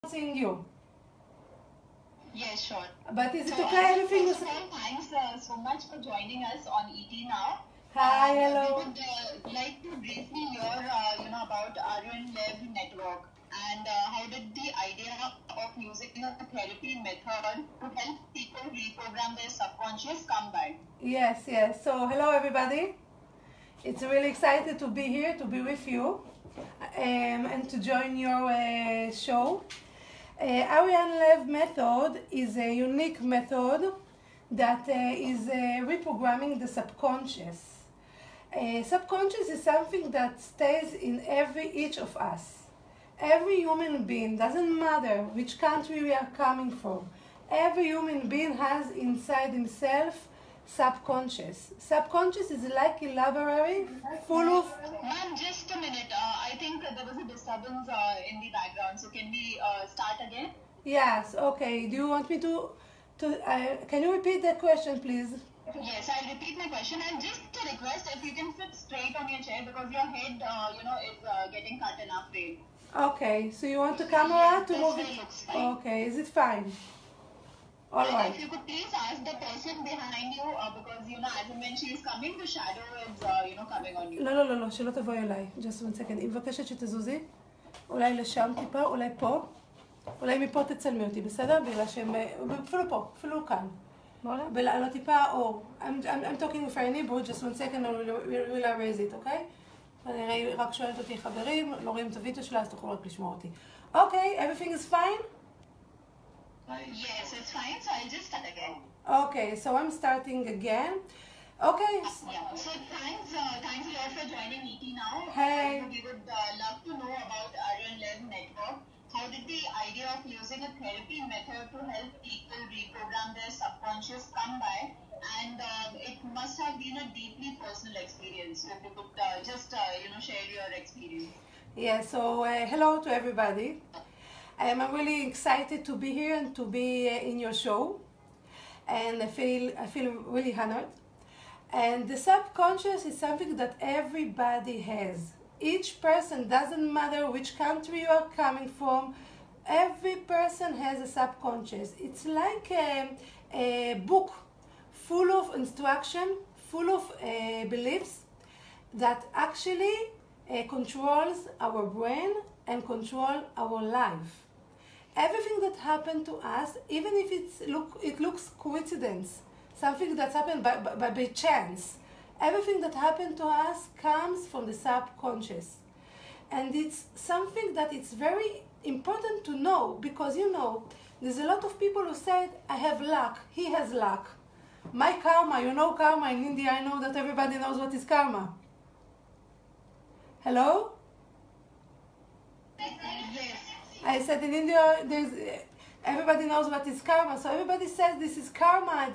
Seeing you. Yes, sure. But is it So, okay? Everything is. first of all, thanks so much for joining us on ET now. Hi, We hello. would like to briefly hear, about Aarian network and how did the idea of using a therapy method to help people reprogram their subconscious come by? Yes, yes. So, hello, everybody. It's really excited to be here, to be with you, and to join your show. Aarian method is a unique method that is reprogramming the subconscious. Subconscious is something that stays in each of us. Every human being, doesn't matter which country we are coming from, every human being has inside himself subconscious. Subconscious is like a library full of... Ma'am, just a minute. I think there was a disturbance in the background. So can we start again? Yes, okay. Do you want me to can you repeat the question, please? Yes, I'll repeat my question, and just a request, if you can sit straight on your chair because your head, is getting cut enough way. Okay, so you want the camera to This move way it? looks fine. Okay, is it fine? All right. If you could please ask the person behind you, because as and when she is coming, the shadow is coming on you. לא, שלא תבואי אליי. Just one second. היא מבקשת שתזוזי. אולי לשם טיפה, אולי פה. אולי מפה תצלמי אותי, בסדר? בגלל שהם... אפילו פה, אפילו כאן. ולא טיפה אור. I'm talking with her in Hebrew, just one second, we'll erase it, אוקיי? אני רק שואלת אותי חברים, לא רואים את הוידאו שלה, אז תוכלו רק לשמוע אותי. אוקיי, everything is fine? Yes, it's fine. So I'll just start again. Okay, so I'm starting again. Okay. Yeah. So thanks a lot for joining ET now. Hey. We would love to know about Aarian network. How did the idea of using a therapy method to help people reprogram their subconscious come by? And it must have been a deeply personal experience. If you could just share your experience. Yeah. So hello to everybody. I'm really excited to be here and to be in your show, and I feel really honored. And the subconscious is something that everybody has. Each person, doesn't matter which country you are coming from, every person has a subconscious. It's like a book full of instruction, full of beliefs that actually controls our brain and control our life. Everything that happened to us, even if it looks coincidence, something that's happened by chance, everything that happened to us comes from the subconscious. And it's something that it's very important to know, because there's a lot of people who said, I have luck, he has luck. My karma, karma in India, I know that everybody knows what is karma. Hello? Yes. I said in India, everybody knows what is karma, so everybody says this is karma.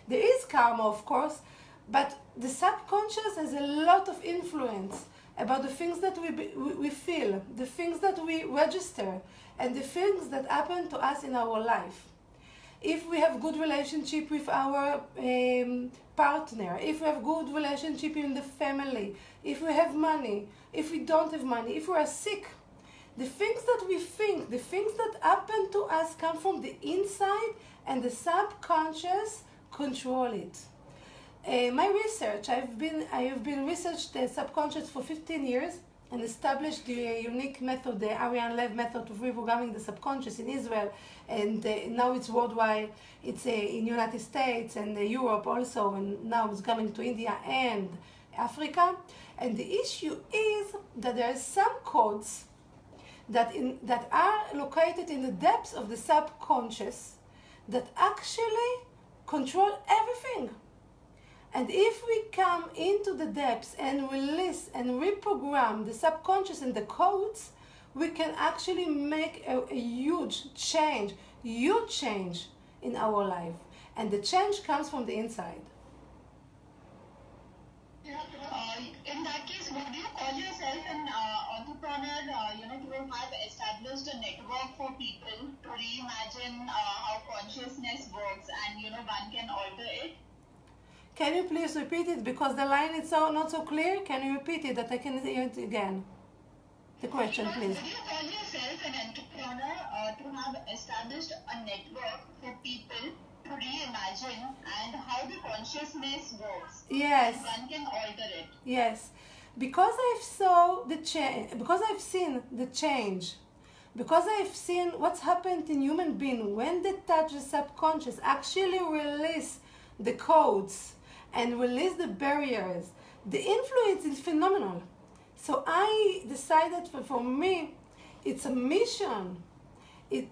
There is karma, of course, but the subconscious has a lot of influence about the things that we feel, the things that we register, and the things that happen to us in our life. If we have good relationship with our partner, if we have good relationship in the family, if we have money, if we don't have money, if we are sick, the things that we think, the things that happen to us come from the inside, and the subconscious control it. My research, I have been researched the subconscious for 15 years and established the unique method, the Aarian method of reprogramming the subconscious in Israel, and now it's worldwide. It's in United States and Europe also, and now it's coming to India and Africa. And the issue is that there are some codes that are located in the depths of the subconscious that actually control everything. And if we come into the depths and release and reprogram the subconscious and the codes, we can actually make a huge change in our life. And the change comes from the inside. In that case, would you call yourself an entrepreneur, to have established a network for people to reimagine how consciousness works and, one can alter it? Can you please repeat it, because the line is not so clear? Can you repeat it that I can hear it again? The question, please. Would you call yourself an entrepreneur to have established a network for people to reimagine and how the consciousness works. Yes. And one can alter it. Yes. Because I've saw the change, because I've seen the change, because I've seen what's happened in human being when they touch the subconscious, actually release the codes and release the barriers, the influence is phenomenal. So I decided for me, it's a mission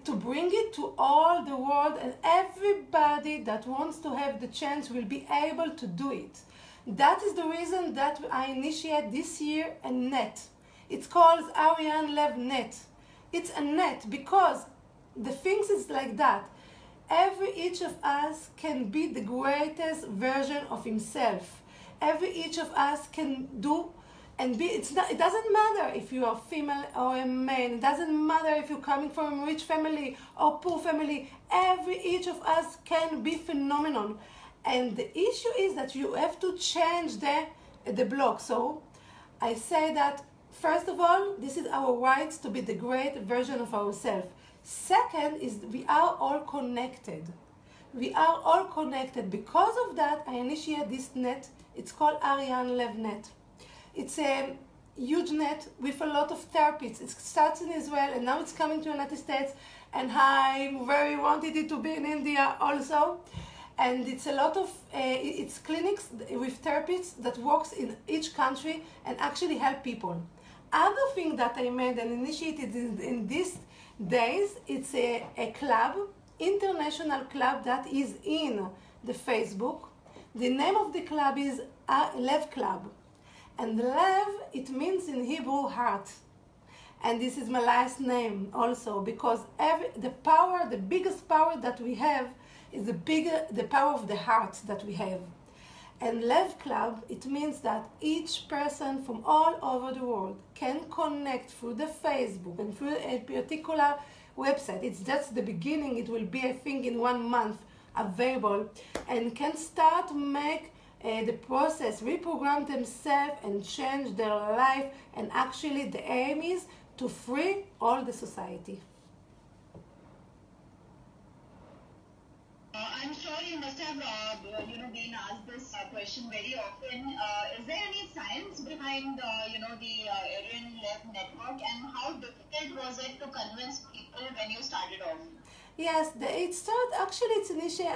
to bring it to all the world, and everybody that wants to have the chance will be able to do it. That is the reason that I initiate this year a net. It's called Aryaan Lev Net. It's a net because the things is like that. Each of us can be the greatest version of himself. Each of us can do and be. It doesn't matter if you are female or a man. It doesn't matter if you're coming from a rich family or poor family. Each of us can be phenomenal. And the issue is that you have to change the block. So I say that, first of all, this is our right to be the great version of ourselves. Second is we are all connected. We are all connected. Because of that, I initiate this net. It's called Aryaan Lev Net. It's a huge net with a lot of therapists. It starts in Israel and now it's coming to the United States. And I very wanted it to be in India also. And it's a lot of, it's clinics with therapists that works in each country and actually help people. Other thing that I made and initiated in these days, it's a club, international club that is in the Facebook. The name of the club is Lev Club. And Lev, it means in Hebrew heart. And this is my last name also, because the biggest power that we have is the power of the heart that we have. And Lev Club, it means that each person from all over the world can connect through the Facebook and through a particular website. It's just the beginning. It will be, I think, in 1 month available, and can start to make the process, reprogram themselves and change their life. And actually the aim is to free all the society. I'm sure you must have been asked this question very often. Is there any science behind the Aryaan Lev network, and how difficult was it to convince people when you started off? Yes, I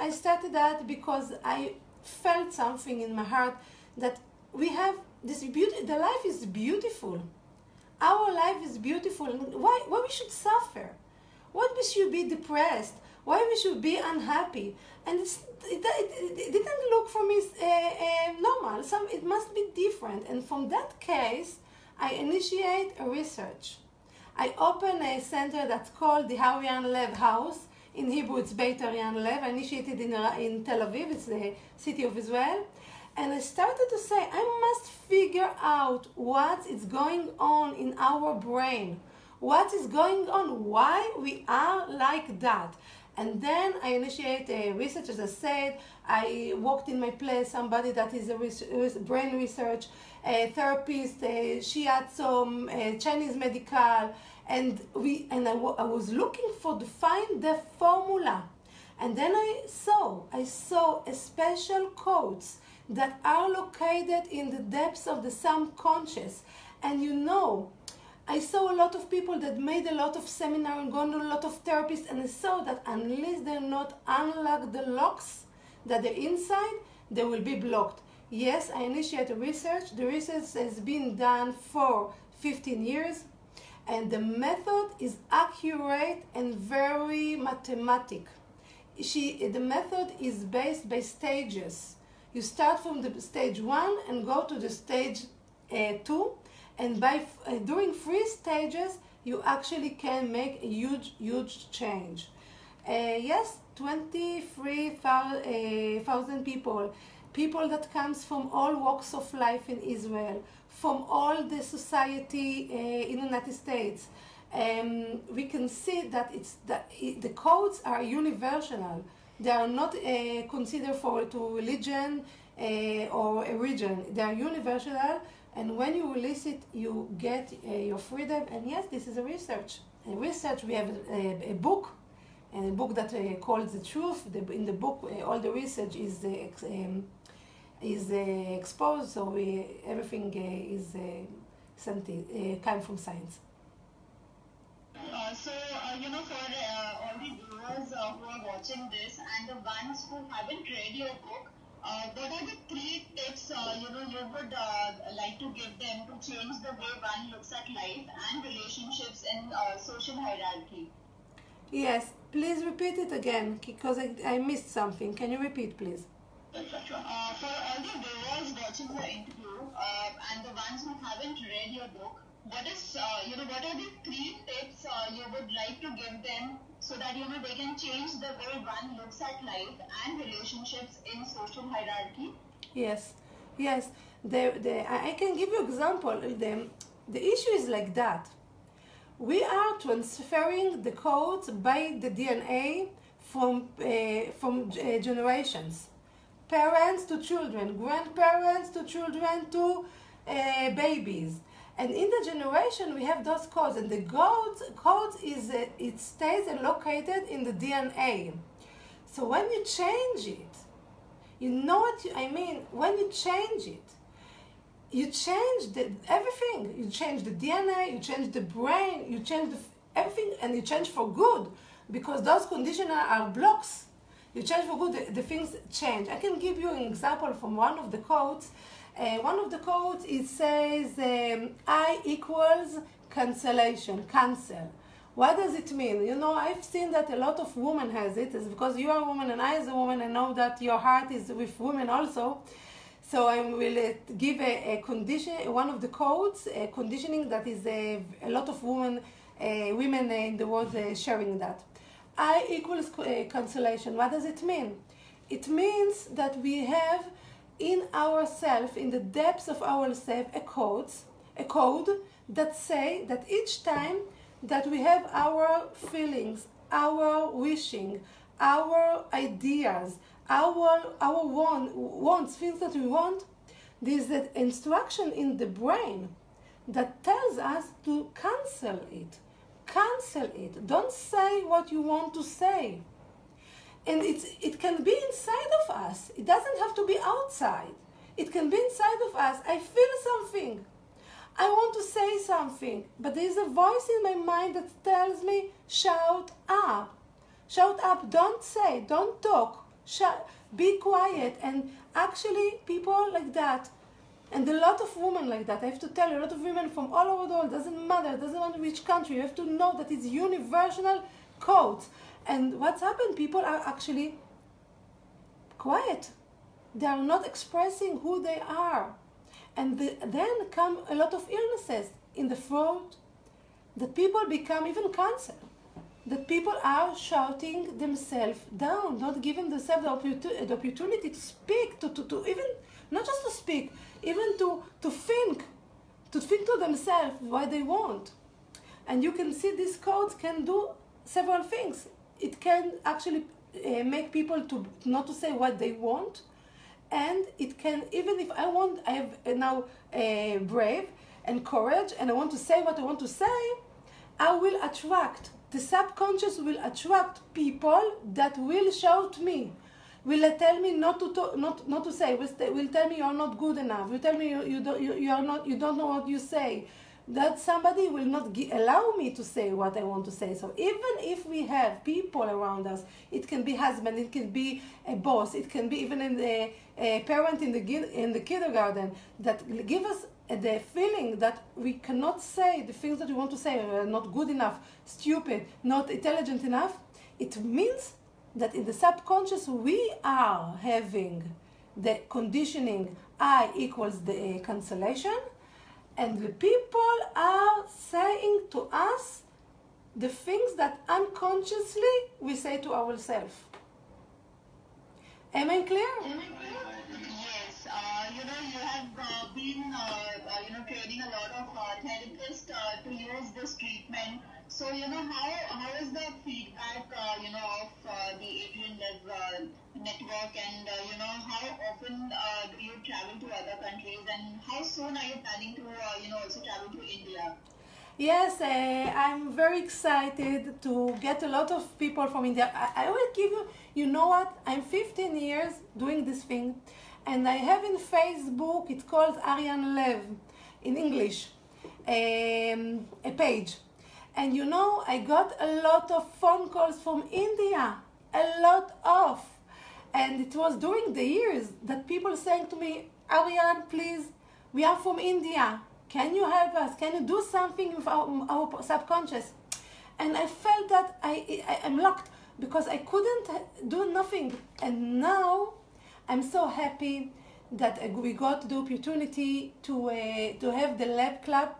started that because I felt something in my heart that we have this beauty. The life is beautiful. Our life is beautiful. Why we should suffer? Why we should be depressed? Why we should be unhappy? And it didn't look for me normal. It must be different. And from that case, I initiate a research. I open a center that's called the Aryaan Lev House. In Hebrew, it's Beit Aryaan Lev. I initiated in Tel Aviv. It's the city of Israel. And I started to say, I must figure out what is going on in our brain. What is going on? Why we are like that? And then I initiate a research. As I said, I worked in my place, somebody that is a brain research, a therapist, a shiatsu, Chinese medical, and I was looking to find the formula. And then I saw a special codes that are located in the depths of the subconscious. And I saw a lot of people that made a lot of seminar and gone to a lot of therapists, and I saw that unless they're not unlock the locks that are inside, they will be blocked. Yes, I initiated research. The research has been done for 15 years, and the method is accurate and very mathematic. The method is based by stages. You start from the stage 1 and go to the stage 2. And during 3 stages, you actually can make a huge change. Yes, 23,000 people that comes from all walks of life in Israel, from all the society in the United States. We can see that the codes are universal. They are not considered to religion or a region. They are universal. And when you release it, you get your freedom. And yes, this is a research. We have a book and a book that calls The Truth. In the book, all the research is exposed, so everything is come from science. So, for all the viewers who are watching this and the ones who haven't read your book, what are the 3 tips, you would like to give them to change the way one looks at life and relationships in social hierarchy? Yes, please repeat it again, because I missed something. Can you repeat, please? For all the viewers watching the interview and the ones who haven't read your book, what is, what are the 3 tips you would like to give them so that, they can change the way one looks at life and relationships in social hierarchy? Yes, yes. I can give you example. The issue is like that. We are transferring the codes by the DNA from generations. Parents to children, grandparents to children to babies. And in the generation we have those codes, and the codes is it stays located in the DNA. So when you change it, you know what I mean. When you change it, you change everything. You change the DNA, you change the brain, you change everything, and you change for good, because those conditions are blocks. You change for good. The things change. I can give you an example from one of the codes. One of the codes, it says I equals cancellation, cancel. What does it mean? I've seen that a lot of women has it. It's because you are a woman and I as a woman, I know that your heart is with women also. So I will give a condition, one of the codes, a conditioning that is a lot of women in the world sharing that. I equals cancellation. What does it mean? It means that we have in ourselves, in the depths of ourselves, a code that say that each time that we have our feelings, our wishing, our ideas, our wants, things that we want, there's an instruction in the brain that tells us to cancel it. Cancel it. Don't say what you want to say. And it can be inside of us. It doesn't have to be outside. It can be inside of us. I feel something. I want to say something. But there is a voice in my mind that tells me, shout up. Shout up. Don't say. Don't talk. Be quiet. And actually, people like that, and a lot of women like that, I have to tell you, a lot of women from all over the world, doesn't matter which country, you have to know that it's universal codes. And what's happened, people are actually quiet. They are not expressing who they are. And then come a lot of illnesses in the throat, that people become even cancer. That people are shouting themselves down, not giving themselves the opportunity to speak, to even, not just to speak, even to think to themselves what they want. And you can see these codes can do several things. It can actually make people to not to say what they want, and it can, even if I have now brave and courage, and I want to say what I want to say, I will attract. The subconscious will attract people that will shout me, will tell me not to say, will tell me you're not good enough, will tell me you don't know what you say. That somebody will not allow me to say what I want to say. So even if we have people around us, it can be husband, it can be a boss, it can be even a parent in the kindergarten, that give us the feeling that we cannot say the things that we want to say, we're not good enough, stupid, not intelligent enough. It means that in the subconscious we are having the conditioning I equals the cancellation, and the people are saying to us the things that unconsciously we say to ourselves. Am I clear? Yes. You have been, training a lot of therapists to use this treatment. So, how is the feedback, of the Adrian network, and, how often do you travel to other countries, and how soon are you planning to, also travel to India? Yes, I'm very excited to get a lot of people from India. I will give you, you know what? I'm 15 years doing this thing, and I have in Facebook, it's called Aryaan Lev, in English, a page. And you know, I got a lot of phone calls from India, a lot of. And it was during the years that people saying to me, Aryaan, please, we are from India. Can you help us? Can you do something with our subconscious? And I felt that I'm locked because I couldn't do nothing. And now I'm so happy that we got the opportunity to have the lab club.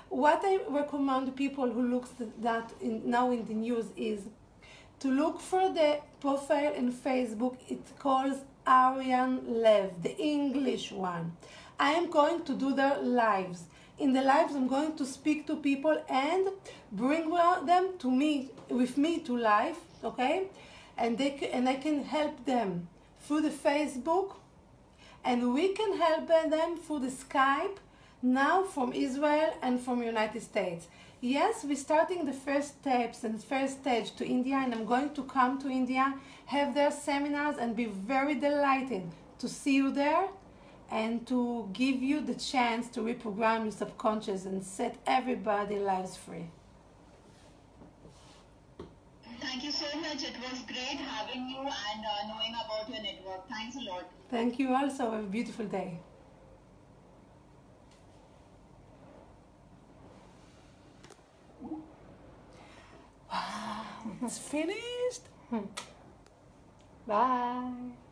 What I recommend people who look that now in the news is to look for the profile in Facebook. It calls Aryaan Lev, the English one. I am going to do their lives. In the lives, I'm going to speak to people and bring them to me, with me to life, okay? And I can help them through the Facebook, and we can help them through the Skype, now from Israel and from United States. Yes, we're starting the first steps and first stage to India, and I'm going to come to India, have their seminars, and be very delighted to see you there and to give you the chance to reprogram your subconscious and set everybody's lives free. Thank you so much. It was great having you and knowing about your network. Thanks a lot. Thank you also. Have a beautiful day. Wow, it's finished. Bye.